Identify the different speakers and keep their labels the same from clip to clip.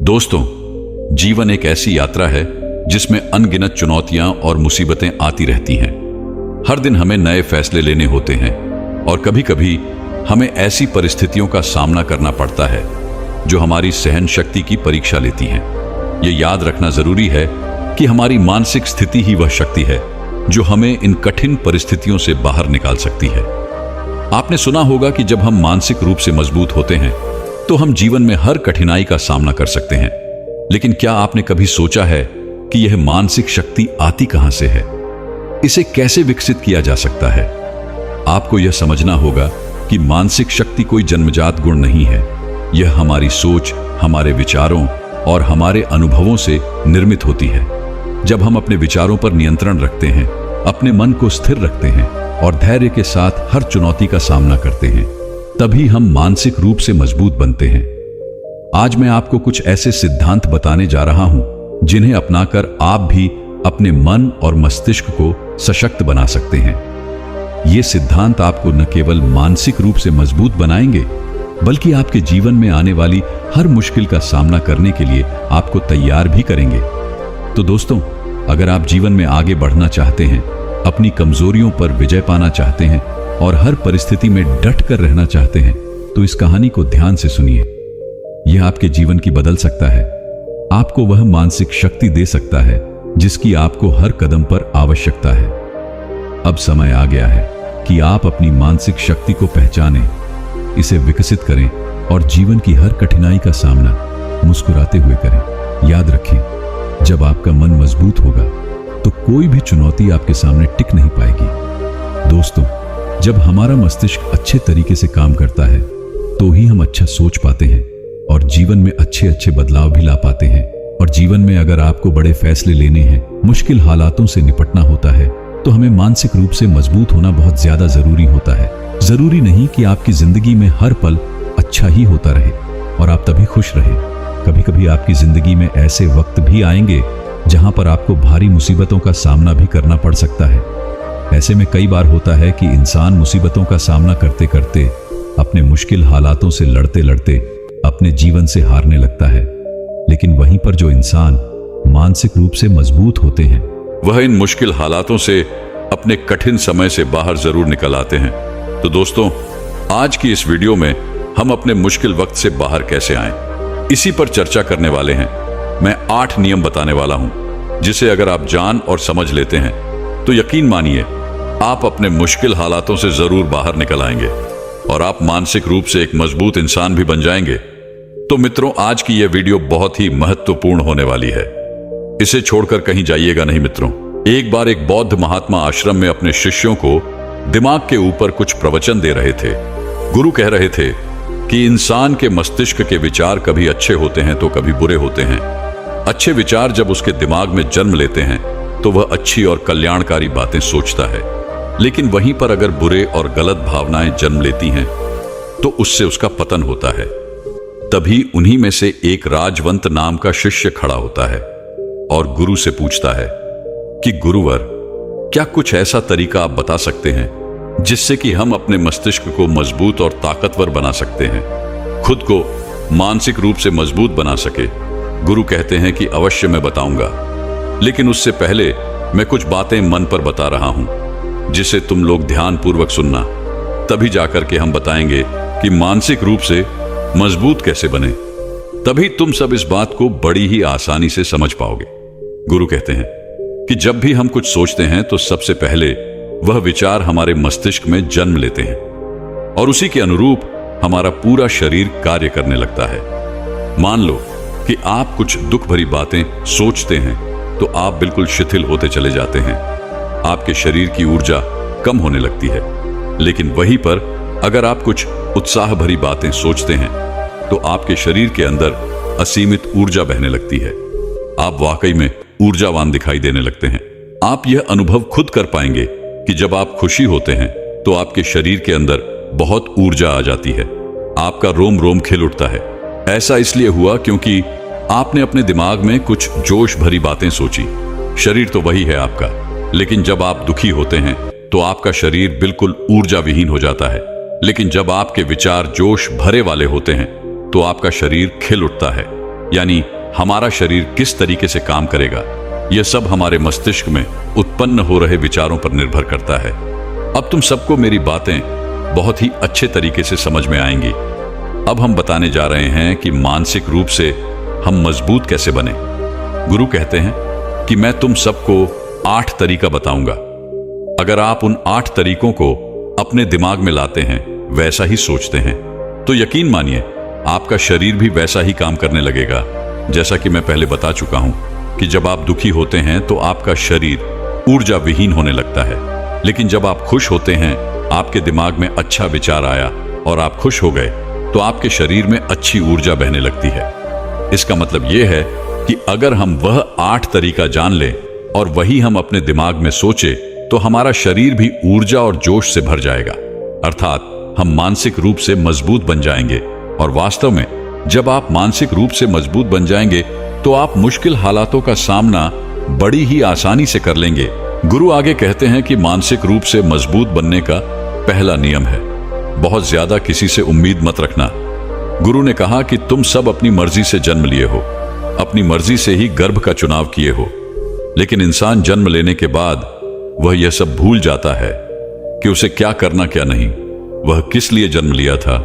Speaker 1: दोस्तों, जीवन एक ऐसी यात्रा है जिसमें अनगिनत चुनौतियां और मुसीबतें आती रहती हैं। हर दिन हमें नए फैसले लेने होते हैं और कभी कभी हमें ऐसी परिस्थितियों का सामना करना पड़ता है जो हमारी सहन शक्ति की परीक्षा लेती हैं। ये याद रखना जरूरी है कि हमारी मानसिक स्थिति ही वह शक्ति है जो हमें इन कठिन परिस्थितियों से बाहर निकाल सकती है। आपने सुना होगा कि जब हम मानसिक रूप से मजबूत होते हैं तो हम जीवन में हर कठिनाई का सामना कर सकते हैं। लेकिन क्या आपने कभी सोचा है कि यह मानसिक शक्ति आती कहां से है? इसे कैसे विकसित किया जा सकता है? आपको यह समझना होगा कि मानसिक शक्ति कोई जन्मजात गुण नहीं है। यह हमारी सोच, हमारे विचारों और हमारे अनुभवों से निर्मित होती है। जब हम अपने विचारों पर नियंत्रण रखते हैं, अपने मन को स्थिर रखते हैं और धैर्य के साथ हर चुनौती का सामना करते हैं, तभी हम मानसिक रूप से मजबूत बनते हैं। आज मैं आपको कुछ ऐसे सिद्धांत बताने जा रहा हूं जिन्हें अपनाकर आप भी अपने मन और मस्तिष्क को सशक्त बना सकते हैं। ये सिद्धांत आपको न केवल मानसिक रूप से मजबूत बनाएंगे बल्कि आपके जीवन में आने वाली हर मुश्किल का सामना करने के लिए आपको तैयार भी करेंगे। तो दोस्तों, अगर आप जीवन में आगे बढ़ना चाहते हैं, अपनी कमजोरियों पर विजय पाना चाहते हैं और हर परिस्थिति में डट कर रहना चाहते हैं, तो इस कहानी को ध्यान से सुनिए। यह आपके जीवन की बदल सकता है, आपको वह मानसिक शक्ति दे सकता है जिसकी आपको हर कदम पर आवश्यकता है। अब समय आ गया है कि आप अपनी मानसिक शक्ति को पहचानें, इसे विकसित करें और जीवन की हर कठिनाई का सामना मुस्कुराते हुए करें। याद रखें, जब आपका मन मजबूत होगा तो कोई भी चुनौती आपके सामने टिक नहीं पाएगी। दोस्तों, जब हमारा मस्तिष्क अच्छे तरीके से काम करता है तो ही हम अच्छा सोच पाते हैं और जीवन में अच्छे अच्छे बदलाव भी ला पाते हैं। और जीवन में अगर आपको बड़े फैसले लेने हैं, मुश्किल हालातों से निपटना होता है, तो हमें मानसिक रूप से मजबूत होना बहुत ज्यादा जरूरी होता है। जरूरी नहीं कि आपकी जिंदगी में हर पल अच्छा ही होता रहे और आप तभी खुश रहे। कभी कभी आपकी जिंदगी में ऐसे वक्त भी आएंगे जहां पर आपको भारी मुसीबतों का सामना भी करना पड़ सकता है। ऐसे में कई बार होता है कि इंसान मुसीबतों का सामना करते करते, अपने मुश्किल हालातों से लड़ते लड़ते अपने जीवन से हारने लगता है। लेकिन वहीं पर जो इंसान मानसिक रूप से मजबूत होते हैं, वह इन मुश्किल हालातों से अपने कठिन समय से बाहर जरूर निकल आते हैं। तो दोस्तों, आज की इस वीडियो में हम अपने मुश्किल वक्त से बाहर कैसे आएं, इसी पर चर्चा करने वाले हैं। मैं 8 नियम बताने वाला हूं जिसे अगर आप जान और समझ लेते हैं तो यकीन मानिए आप अपने मुश्किल हालातों से जरूर बाहर निकल आएंगे और आप मानसिक रूप से एक मजबूत इंसान भी बन जाएंगे। तो मित्रों, आज की यह वीडियो बहुत ही महत्वपूर्ण होने वाली है। इसे छोड़कर कहीं जाइएगा नहीं मित्रों। एक बार एक बौद्ध महात्मा आश्रम में अपने शिष्यों को दिमाग के ऊपर कुछ प्रवचन दे रहे थे। गुरु कह रहे थे कि इंसान के मस्तिष्क के विचार कभी अच्छे होते हैं तो कभी बुरे होते हैं। अच्छे विचार जब उसके दिमाग में जन्म लेते हैं तो वह अच्छी और कल्याणकारी बातें सोचता है, लेकिन वहीं पर अगर बुरे और गलत भावनाएं जन्म लेती हैं तो उससे उसका पतन होता है। तभी उन्हीं में से एक राजवंत नाम का शिष्य खड़ा होता है और गुरु से पूछता है कि गुरुवर, क्या कुछ ऐसा तरीका आप बता सकते हैं जिससे कि हम अपने मस्तिष्क को मजबूत और ताकतवर बना सकते हैं, खुद को मानसिक रूप से मजबूत बना सके? गुरु कहते हैं कि अवश्य मैं बताऊंगा, लेकिन उससे पहले मैं कुछ बातें मन पर बता रहा हूं जिसे तुम लोग ध्यान पूर्वक सुनना। तभी जाकर के हम बताएंगे कि मानसिक रूप से मजबूत कैसे बने। तभी तुम सब इस बात को बड़ी ही आसानी से समझ पाओगे। गुरु कहते हैं कि जब भी हम कुछ सोचते हैं तो सबसे पहले वह विचार हमारे मस्तिष्क में जन्म लेते हैं और उसी के अनुरूप हमारा पूरा शरीर कार्य करने लगता है। मान लो कि आप कुछ दुख भरी बातें सोचते हैं तो आप बिल्कुल शिथिल होते चले जाते हैं, आपके शरीर की ऊर्जा कम होने लगती है। लेकिन वहीं पर अगर आप कुछ उत्साह भरी बातें सोचते हैं तो आपके शरीर के अंदर असीमित ऊर्जा बहने लगती है। आप वाकई में ऊर्जावान दिखाई देने लगते हैं। आप यह अनुभव खुद कर पाएंगे कि जब आप खुशी होते हैं तो आपके शरीर के अंदर बहुत ऊर्जा आ जाती है, आपका रोम रोम खिल उठता है। ऐसा इसलिए हुआ क्योंकि आपने अपने दिमाग में कुछ जोश भरी बातें सोची। शरीर तो वही है आपका, लेकिन जब आप दुखी होते हैं तो आपका शरीर बिल्कुल ऊर्जा विहीन हो जाता है। लेकिन जब आपके विचार जोश भरे वाले होते हैं तो आपका शरीर खिल उठता है। यानी हमारा शरीर किस तरीके से काम करेगा, यह सब हमारे मस्तिष्क में उत्पन्न हो रहे विचारों पर निर्भर करता है। अब तुम सबको मेरी बातें बहुत ही अच्छे तरीके से समझ में आएंगी। अब हम बताने जा रहे हैं कि मानसिक रूप से हम मजबूत कैसे बने। गुरु कहते हैं कि मैं तुम सबको 8 तरीका बताऊंगा। अगर आप उन 8 तरीकों को अपने दिमाग में लाते हैं, वैसा ही सोचते हैं, तो यकीन मानिए आपका शरीर भी वैसा ही काम करने लगेगा। जैसा कि मैं पहले बता चुका हूं कि जब आप दुखी होते हैं तो आपका शरीर ऊर्जा विहीन होने लगता है, लेकिन जब आप खुश होते हैं, आपके दिमाग में अच्छा विचार आया और आप खुश हो गए, तो आपके शरीर में अच्छी ऊर्जा बहने लगती है। इसका मतलब यह है कि अगर हम वह 8 तरीका जान लें और वही हम अपने दिमाग में सोचे, तो हमारा शरीर भी ऊर्जा और जोश से भर जाएगा, अर्थात हम मानसिक रूप से मजबूत बन जाएंगे। और वास्तव में जब आप मानसिक रूप से मजबूत बन जाएंगे तो आप मुश्किल हालातों का सामना बड़ी ही आसानी से कर लेंगे। गुरु आगे कहते हैं कि मानसिक रूप से मजबूत बनने का पहला नियम है, बहुत ज्यादा किसी से उम्मीद मत रखना। गुरु ने कहा कि तुम सब अपनी मर्जी से जन्म लिए हो, अपनी मर्जी से ही गर्भ का चुनाव किए हो, लेकिन इंसान जन्म लेने के बाद वह यह सब भूल जाता है कि उसे क्या करना क्या नहीं, वह किस लिए जन्म लिया था,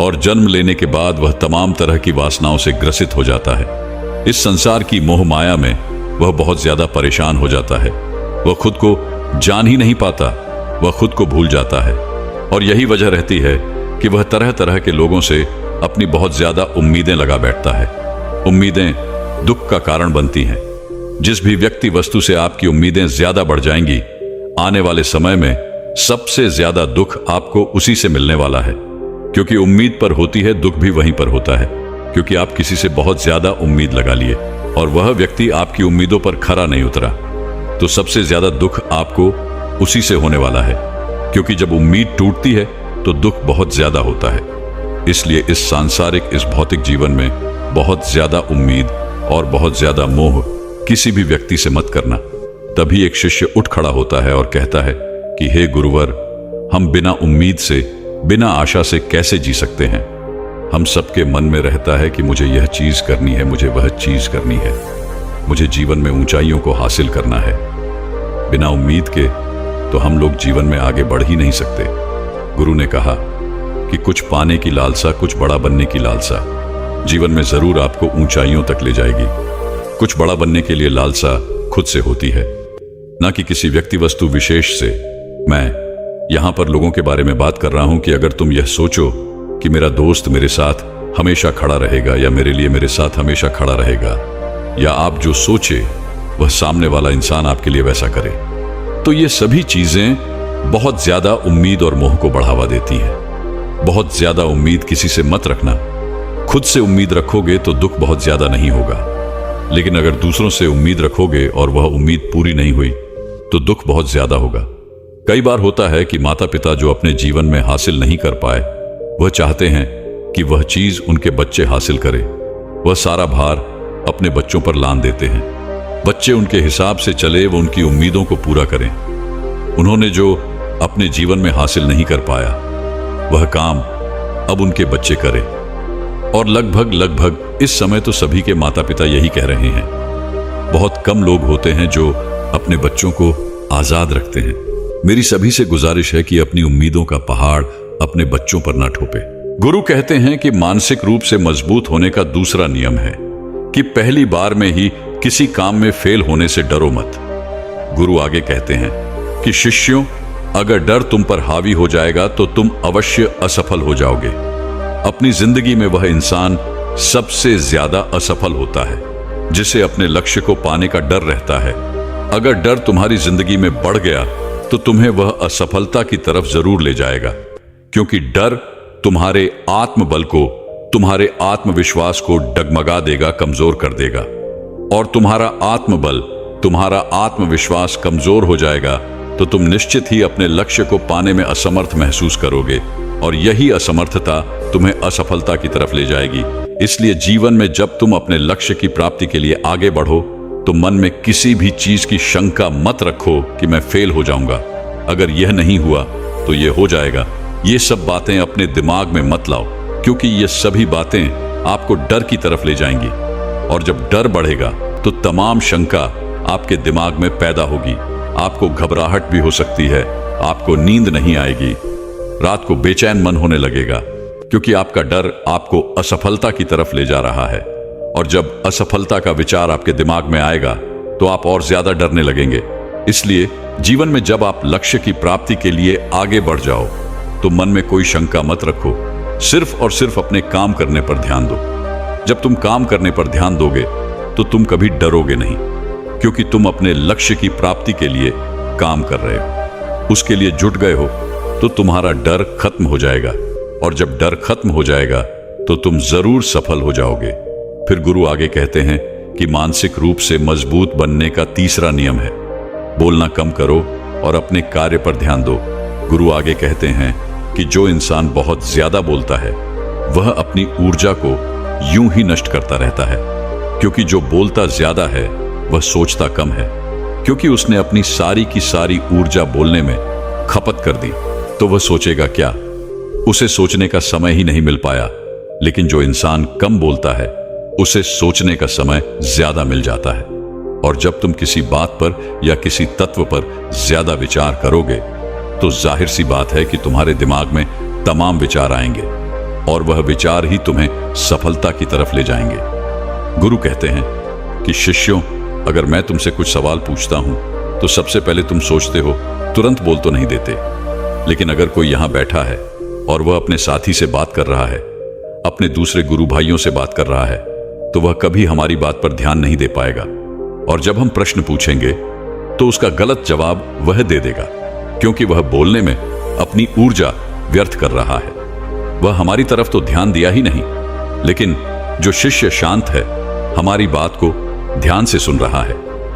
Speaker 1: और जन्म लेने के बाद वह तमाम तरह की वासनाओं से ग्रसित हो जाता है। इस संसार की मोह माया में वह बहुत ज्यादा परेशान हो जाता है, वह खुद को जान ही नहीं पाता, वह खुद को भूल जाता है। और यही वजह रहती है कि वह तरह तरह के लोगों से अपनी बहुत ज्यादा उम्मीदें लगा बैठता है। उम्मीदें दुख का कारण बनती हैं। जिस भी व्यक्ति वस्तु से आपकी उम्मीदें ज्यादा बढ़ जाएंगी, आने वाले समय में सबसे ज्यादा दुख आपको उसी से मिलने वाला है, क्योंकि उम्मीद पर होती है, दुख भी वहीं पर होता है, क्योंकि आप किसी से बहुत ज्यादा उम्मीद लगा लिए और वह व्यक्ति आपकी उम्मीदों पर खरा नहीं उतरा, तो सबसे ज्यादा दुख आपको उसी से होने वाला है, क्योंकि जब उम्मीद टूटती है तो दुख बहुत ज्यादा होता है। इसलिए इस सांसारिक, इस भौतिक जीवन में बहुत ज्यादा उम्मीद और बहुत ज्यादा मोह किसी भी व्यक्ति से मत करना। तभी एक शिष्य उठ खड़ा होता है और कहता है कि हे गुरुवर, हम बिना उम्मीद से, बिना आशा से कैसे जी सकते हैं। हम सबके मन में रहता है कि मुझे यह चीज करनी है, मुझे वह चीज करनी है, मुझे जीवन में ऊंचाइयों को हासिल करना है। बिना उम्मीद के तो हम लोग जीवन में आगे बढ़ ही नहीं सकते। गुरु ने कहा कि कुछ पाने की लालसा, कुछ बड़ा बनने की लालसा जीवन में जरूर आपको ऊंचाइयों तक ले जाएगी। कुछ बड़ा बनने के लिए लालसा खुद से होती है, ना कि किसी व्यक्ति वस्तु विशेष से। मैं यहां पर लोगों के बारे में बात कर रहा हूं कि अगर तुम यह सोचो कि मेरा दोस्त मेरे साथ हमेशा खड़ा रहेगा, या मेरे लिए मेरे साथ हमेशा खड़ा रहेगा, या आप जो सोचे वह सामने वाला इंसान आपके लिए वैसा करे, तो ये सभी चीजें बहुत ज्यादा उम्मीद और मोह को बढ़ावा देती हैं। बहुत ज्यादा उम्मीद किसी से मत रखना। खुद से उम्मीद रखोगे तो दुख बहुत ज्यादा नहीं होगा, लेकिन अगर दूसरों से उम्मीद रखोगे और वह उम्मीद पूरी नहीं हुई तो दुख बहुत ज्यादा होगा। कई बार होता है कि माता पिता जो अपने जीवन में हासिल नहीं कर पाए, वह चाहते हैं कि वह चीज उनके बच्चे हासिल करें। वह सारा भार अपने बच्चों पर लाद देते हैं। बच्चे उनके हिसाब से चले, वो उनकी उम्मीदों को पूरा करें। उन्होंने जो अपने जीवन में हासिल नहीं कर पाया, वह काम अब उनके बच्चे करें। और लगभग इस समय तो सभी के माता पिता यही कह रहे हैं। बहुत कम लोग होते हैं जो अपने बच्चों को आजाद रखते हैं। मेरी सभी से गुजारिश है कि अपनी उम्मीदों का पहाड़ अपने बच्चों पर ना ठोपे। गुरु कहते हैं कि मानसिक रूप से मजबूत होने का दूसरा नियम है कि पहली बार में ही किसी काम में फेल होने से डरो मत। गुरु आगे कहते हैं कि शिष्यों, अगर डर तुम पर हावी हो जाएगा तो तुम अवश्य असफल हो जाओगे। अपनी जिंदगी में वह इंसान सबसे ज्यादा असफल होता है जिसे अपने लक्ष्य को पाने का डर रहता है। अगर डर तुम्हारी जिंदगी में बढ़ गया तो तुम्हें वह असफलता की तरफ जरूर ले जाएगा, क्योंकि डर तुम्हारे आत्मबल को, तुम्हारे आत्मविश्वास को डगमगा देगा, कमजोर कर देगा। और तुम्हारा आत्मबल, तुम्हारा आत्मविश्वास कमजोर हो जाएगा तो तुम निश्चित ही अपने लक्ष्य को पाने में असमर्थ महसूस करोगे, और यही असमर्थता तुम्हें असफलता की तरफ ले जाएगी। इसलिए जीवन में जब तुम अपने लक्ष्य की प्राप्ति के लिए आगे बढ़ो तो मन में किसी भी चीज की शंका मत रखो कि मैं फेल हो जाऊंगा, अगर यह नहीं हुआ तो यह हो जाएगा। ये सब बातें अपने दिमाग में मत लाओ, क्योंकि ये सभी बातें आपको डर की तरफ ले जाएंगी। और जब डर बढ़ेगा तो तमाम शंका आपके दिमाग में पैदा होगी। आपको घबराहट भी हो सकती है, आपको नींद नहीं आएगी, रात को बेचैन मन होने लगेगा, क्योंकि आपका डर आपको असफलता की तरफ ले जा रहा है। और जब असफलता का विचार आपके दिमाग में आएगा तो आप और ज्यादा डरने लगेंगे। इसलिए जीवन में जब आप लक्ष्य की प्राप्ति के लिए आगे बढ़ जाओ तो मन में कोई शंका मत रखो, सिर्फ और सिर्फ अपने काम करने पर ध्यान दो। जब तुम काम करने पर ध्यान दोगे तो तुम कभी डरोगे नहीं, क्योंकि तुम अपने लक्ष्य की प्राप्ति के लिए काम कर रहे हो, उसके लिए जुट गए हो, तो तुम्हारा डर खत्म हो जाएगा। और जब डर खत्म हो जाएगा तो तुम जरूर सफल हो जाओगे। फिर गुरु आगे कहते हैं कि मानसिक रूप से मजबूत बनने का तीसरा नियम है, बोलना कम करो और अपने कार्य पर ध्यान दो। गुरु आगे कहते हैं कि जो इंसान बहुत ज्यादा बोलता है वह अपनी ऊर्जा को यूं ही नष्ट करता रहता है, क्योंकि जो बोलता ज्यादा है वह सोचता कम है, क्योंकि उसने अपनी सारी की सारी ऊर्जा बोलने में खपत कर दी तो वह सोचेगा क्या, उसे सोचने का समय ही नहीं मिल पाया। लेकिन जो इंसान कम बोलता है उसे सोचने का समय ज्यादा मिल जाता है। और जब तुम किसी बात पर या किसी तत्व पर ज्यादा विचार करोगे तो जाहिर सी बात है कि तुम्हारे दिमाग में तमाम विचार आएंगे और वह विचार ही तुम्हें सफलता की तरफ ले जाएंगे। गुरु कहते हैं कि शिष्यों, अगर मैं तुमसे कुछ सवाल पूछता हूं तो सबसे पहले तुम सोचते हो, तुरंत बोल तो नहीं देते। लेकिन अगर कोई यहां बैठा है और वह अपने साथी से बात कर रहा है, अपने दूसरे गुरु भाइयों से बात कर रहा है, तो वह कभी हमारी बात पर ध्यान नहीं दे पाएगा। और जब हम प्रश्न पूछेंगे तो उसका गलत जवाब वह दे देगा, क्योंकि वह बोलने में अपनी ऊर्जा व्यर्थ कर रहा है। वह हमारी तरफ तो ध्यान दिया ही नहीं। लेकिन जो शिष्य शांत है, हमारी बात को ध्यान से सुन रहा है,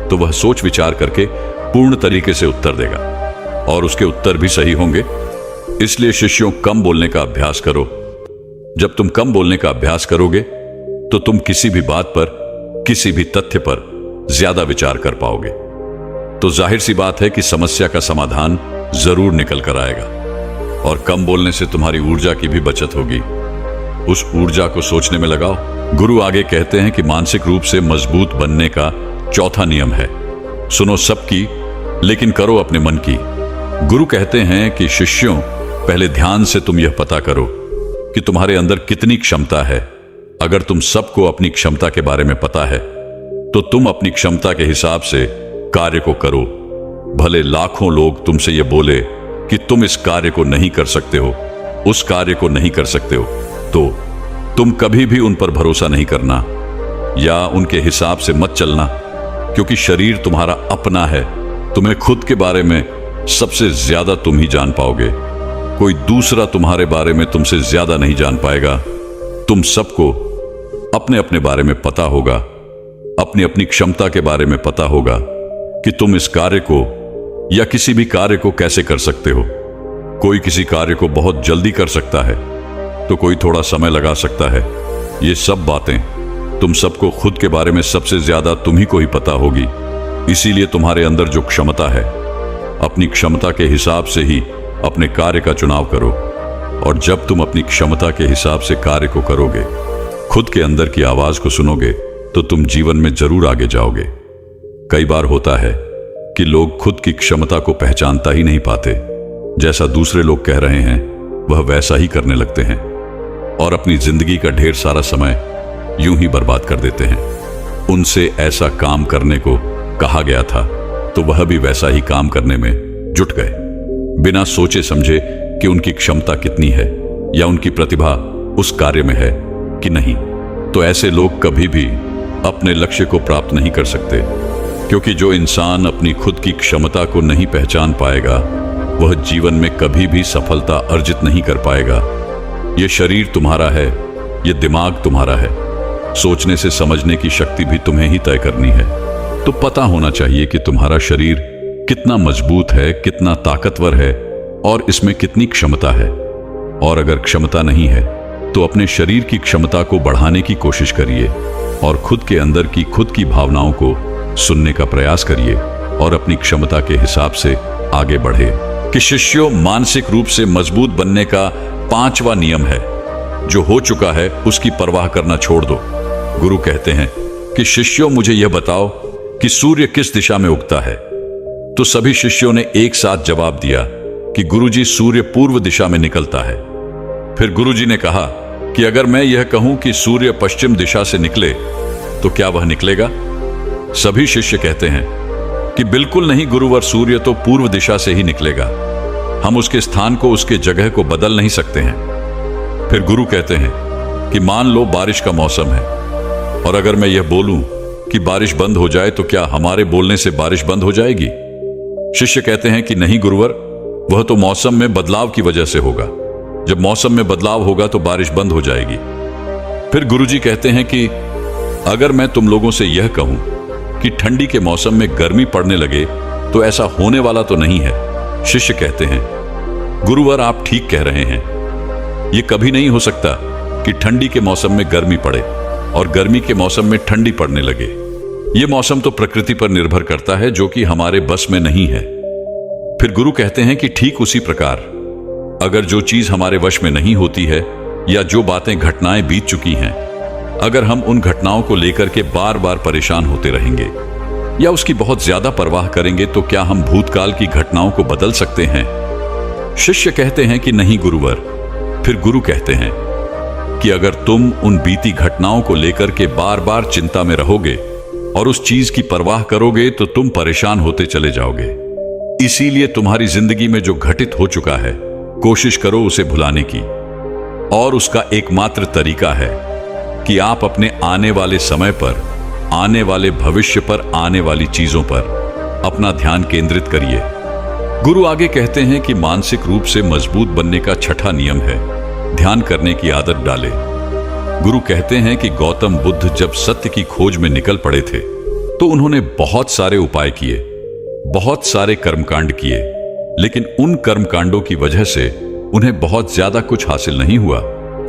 Speaker 1: तो वह सोच विचार करके पूर्ण तरीके से उत्तर देगा और उसके उत्तर भी सही होंगे। इसलिए शिष्यों, कम बोलने का अभ्यास करो। जब तुम कम बोलने का अभ्यास करोगे तो तुम किसी भी बात पर, किसी भी तथ्य पर ज्यादा विचार कर पाओगे। तो जाहिर सी बात है कि समस्या का समाधान जरूर निकल कर आएगा। और कम बोलने से तुम्हारी ऊर्जा की भी बचत होगी, उस ऊर्जा को सोचने में लगाओ। गुरु आगे कहते हैं कि मानसिक रूप से मजबूत बनने का चौथा नियम है, सुनो सबकी लेकिन करो अपने मन की। गुरु कहते हैं कि शिष्यों, पहले ध्यान से तुम यह पता करो कि तुम्हारे अंदर कितनी क्षमता है। अगर तुम सबको अपनी क्षमता के बारे में पता है तो तुम अपनी क्षमता के हिसाब से कार्य को करो। भले लाखों लोग तुमसे यह बोले कि तुम इस कार्य को नहीं कर सकते हो, उस कार्य को नहीं कर सकते हो, तो तुम कभी भी उन पर भरोसा नहीं करना या उनके हिसाब से मत चलना, क्योंकि शरीर तुम्हारा अपना है। तुम्हें खुद के बारे में सबसे ज्यादा तुम ही जान पाओगे, कोई दूसरा तुम्हारे बारे में तुमसे ज्यादा नहीं जान पाएगा। तुम सबको अपने अपने बारे में पता होगा, अपनी अपनी क्षमता के बारे में पता होगा कि तुम इस कार्य को या किसी भी कार्य को कैसे कर सकते हो। कोई किसी कार्य को बहुत जल्दी कर सकता है तो कोई थोड़ा समय लगा सकता है। ये सब बातें तुम सबको खुद के बारे में सबसे ज्यादा तुम्ही को ही पता होगी। इसीलिए तुम्हारे अंदर जो क्षमता है, अपनी क्षमता के हिसाब से ही अपने कार्य का चुनाव करो। और जब तुम अपनी क्षमता के हिसाब से कार्य को करोगे, खुद के अंदर की आवाज को सुनोगे, तो तुम जीवन में जरूर आगे जाओगे। कई बार होता है कि लोग खुद की क्षमता को पहचानता ही नहीं पाते। जैसा दूसरे लोग कह रहे हैं वह वैसा ही करने लगते हैं और अपनी जिंदगी का ढेर सारा समय यूं ही बर्बाद कर देते हैं। उनसे ऐसा काम करने को कहा गया था तो वह भी वैसा ही काम करने में जुट गए, बिना सोचे समझे कि उनकी क्षमता कितनी है या उनकी प्रतिभा उस कार्य में है कि नहीं। तो ऐसे लोग कभी भी अपने लक्ष्य को प्राप्त नहीं कर सकते, क्योंकि जो इंसान अपनी खुद की क्षमता को नहीं पहचान पाएगा वह जीवन में कभी भी सफलता अर्जित नहीं कर पाएगा। यह शरीर तुम्हारा है, यह दिमाग तुम्हारा है, सोचने से समझने की शक्ति भी तुम्हें ही तय करनी है। तो पता होना चाहिए कि तुम्हारा शरीर कितना मजबूत है, कितना ताकतवर है और इसमें कितनी क्षमता है। और अगर क्षमता नहीं है तो अपने शरीर की क्षमता को बढ़ाने की कोशिश करिए और खुद के अंदर की खुद की भावनाओं को सुनने का प्रयास करिए और अपनी क्षमता के हिसाब से आगे बढ़े। कि शिष्यों, मानसिक रूप से मजबूत बनने का 5वां नियम है, जो हो चुका है उसकी परवाह करना छोड़ दो। गुरु कहते हैं कि शिष्यों मुझे यह बताओ कि सूर्य किस दिशा में उगता है। तो सभी शिष्यों ने एक साथ जवाब दिया कि गुरुजी, सूर्य पूर्व दिशा में निकलता है। फिर गुरुजी ने कहा कि अगर मैं यह कहूं कि सूर्य पश्चिम दिशा से निकले तो क्या वह निकलेगा? सभी शिष्य कहते हैं कि बिल्कुल नहीं गुरुवर, सूर्य तो पूर्व दिशा से ही निकलेगा। हम उसके स्थान को, उसके जगह को बदल नहीं सकते हैं। फिर गुरु कहते हैं कि मान लो बारिश का मौसम है और अगर मैं यह बोलूं कि बारिश बंद हो जाए तो क्या हमारे बोलने से बारिश बंद हो जाएगी? शिष्य कहते हैं कि नहीं गुरुवर, वह तो मौसम में बदलाव की वजह से होगा। जब मौसम में बदलाव होगा तो बारिश बंद हो जाएगी। फिर गुरुजी कहते हैं कि अगर मैं तुम लोगों से यह कहूं कि ठंडी के मौसम में गर्मी पड़ने लगे तो ऐसा होने वाला तो नहीं है। शिष्य कहते हैं गुरुवर, आप ठीक कह रहे हैं। यह कभी नहीं हो सकता कि ठंडी के मौसम में गर्मी पड़े और गर्मी के मौसम में ठंडी पड़ने लगे। यह मौसम तो प्रकृति पर निर्भर करता है, जो कि हमारे बस में नहीं है। फिर गुरु कहते हैं कि ठीक उसी प्रकार अगर जो चीज हमारे वश में नहीं होती है या जो बातें, घटनाएं बीत चुकी हैं, अगर हम उन घटनाओं को लेकर के बार बार परेशान होते रहेंगे या उसकी बहुत ज्यादा परवाह करेंगे तो क्या हम भूतकाल की घटनाओं को बदल सकते हैं? शिष्य कहते हैं कि नहीं गुरुवर। फिर गुरु कहते हैं कि अगर तुम उन बीती घटनाओं को लेकर के बार बार चिंता में रहोगे और उस चीज की परवाह करोगे तो तुम परेशान होते चले जाओगे। इसीलिए तुम्हारी जिंदगी में जो घटित हो चुका है, कोशिश करो उसे भुलाने की। और उसका एकमात्र तरीका है कि आप अपने आने वाले समय पर, आने वाले भविष्य पर, आने वाली चीजों पर अपना ध्यान केंद्रित करिए। गुरु आगे कहते हैं कि मानसिक रूप से मजबूत बनने का छठा नियम है ध्यान करने की आदत डाले। गुरु कहते हैं कि गौतम बुद्ध जब सत्य की खोज में निकल पड़े थे तो उन्होंने बहुत सारे उपाय किए, बहुत सारे कर्मकांड किए, लेकिन उन कर्मकांडों की वजह से उन्हें बहुत ज्यादा कुछ हासिल नहीं हुआ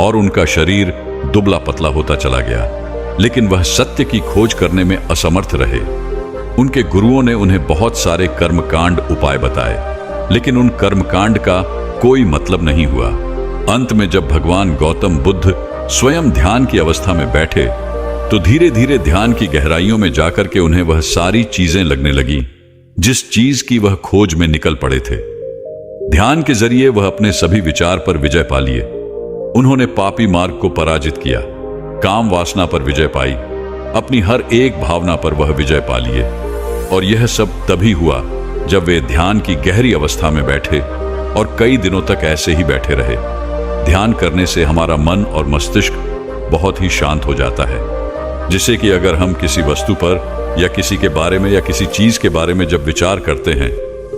Speaker 1: और उनका शरीर दुबला पतला होता चला गया। लेकिन वह सत्य की खोज करने में असमर्थ रहे। उनके गुरुओं ने उन्हें बहुत सारे कर्मकांड उपाय बताए, लेकिन उन कर्मकांड का कोई मतलब नहीं हुआ। अंत में जब भगवान गौतम बुद्ध स्वयं ध्यान की अवस्था में बैठे तो धीरे धीरे ध्यान की गहराइयों में जाकर के उन्हें वह सारी चीजें लगने लगी जिस चीज की वह खोज में निकल पड़े थे। ध्यान के जरिए वह अपने सभी विचार पर विजय पा लिए। उन्होंने पापी मार्ग को पराजित किया, काम वासना पर विजय पाई, अपनी हर एक भावना पर वह विजय पा लिए। और यह सब तभी हुआ जब वे ध्यान की गहरी अवस्था में बैठे और कई दिनों तक ऐसे ही बैठे रहे। ध्यान करने से हमारा मन और मस्तिष्क बहुत ही शांत हो जाता है, जिससे कि अगर हम किसी वस्तु पर या किसी के बारे में या किसी चीज के बारे में जब विचार करते हैं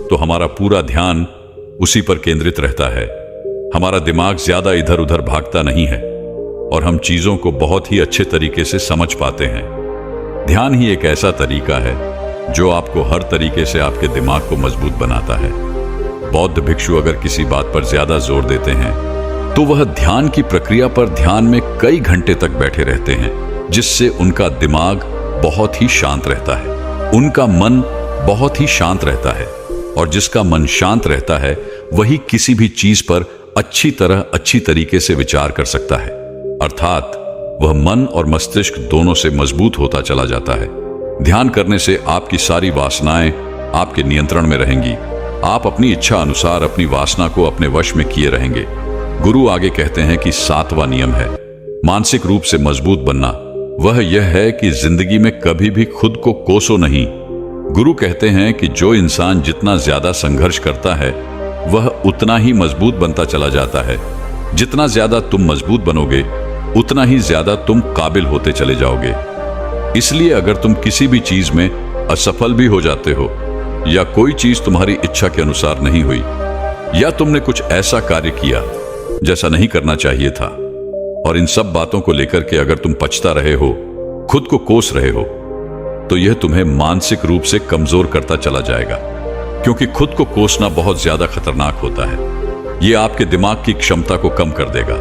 Speaker 1: तो हमारा पूरा ध्यान उसी पर केंद्रित रहता है। हमारा दिमाग ज्यादा इधर उधर भागता नहीं है और हम चीजों को बहुत ही अच्छे तरीके से समझ पाते हैं। ध्यान ही एक ऐसा तरीका है जो आपको हर तरीके से आपके दिमाग को मजबूत बनाता है। बौद्ध भिक्षु अगर किसी बात पर ज्यादा जोर देते हैं तो वह ध्यान की प्रक्रिया पर ध्यान में कई घंटे तक बैठे रहते हैं, जिससे उनका दिमाग बहुत ही शांत रहता है, उनका मन बहुत ही शांत रहता है। और जिसका मन शांत रहता है वही किसी भी चीज पर अच्छी तरह, अच्छी तरीके से विचार कर सकता है। अर्थात वह मन और मस्तिष्क दोनों से मजबूत होता चला जाता है। ध्यान करने से आपकी सारी वासनाएं आपके नियंत्रण में रहेंगी। आप अपनी इच्छा अनुसार अपनी वासना को अपने वश में किए रहेंगे। गुरु आगे कहते हैं कि 7वां नियम है मानसिक रूप से मजबूत बनना। वह यह है कि जिंदगी में कभी भी खुद को कोसो नहीं। गुरु कहते हैं कि जो इंसान जितना ज्यादा संघर्ष करता है वह उतना ही मजबूत बनता चला जाता है। जितना ज्यादा तुम मजबूत बनोगे उतना ही ज्यादा तुम काबिल होते चले जाओगे। इसलिए अगर तुम किसी भी चीज में असफल भी हो जाते हो या कोई चीज तुम्हारी इच्छा के अनुसार नहीं हुई या तुमने कुछ ऐसा कार्य किया जैसा नहीं करना चाहिए था, और इन सब बातों को लेकर के अगर तुम पछता रहे हो, खुद को कोस रहे हो, तो यह तुम्हें मानसिक रूप से कमजोर करता चला जाएगा, क्योंकि खुद को कोसना बहुत ज्यादा खतरनाक होता है। यह आपके दिमाग की क्षमता को कम कर देगा।